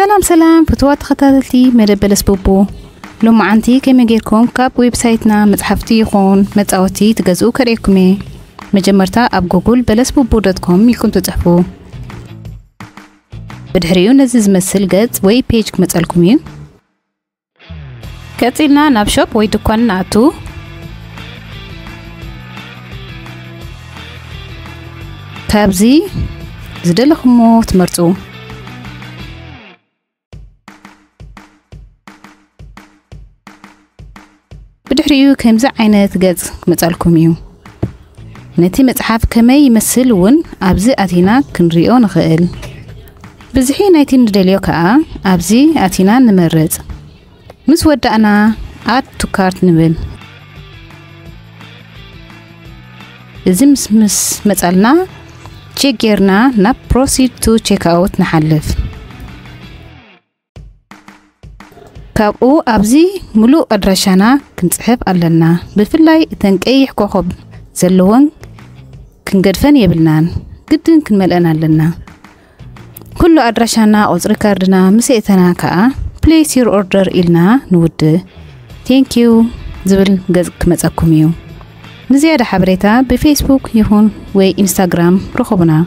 سلام فتوات خطاتي مدبلس بوبو لما عنتي كم يجيركم كاب ويب سايتنا متحفتي يخون متعوتي تجزؤوا كريكمي مجمرتا اب جوجل بلسبوبو.com يكون تتحفو بدحريو نزز مسل جت وي بيج كمتسألكمين كاتلنا نابشوب وي دكان نعتو كابزي زدلخمو تمرتو بدحريو كمزع عينات جت كمتسألكميو نتي متحف كما يمثل ون أبزي أتينا كنريو نخيل بزحي نايتي ندليو كأ أبزي أتينا نمرد مس ودأنا add to cart نبل إذا مس متقلنا تشيكيرنا نا proceed to check out نحلف كابو أبزي ملو أدرشانا كنتحف ألنا بفلاي تنكيح كوخب زلوان كنقدفن يبلنان قدن كنملأنا لنا كل أدرشانا أو ريكاردنا مسيتنا كا place your order إلنا نود thank you زبل جزك متأكميو مزيادة حبريتا بفيسبوك يهون وإنستغرام رخبنا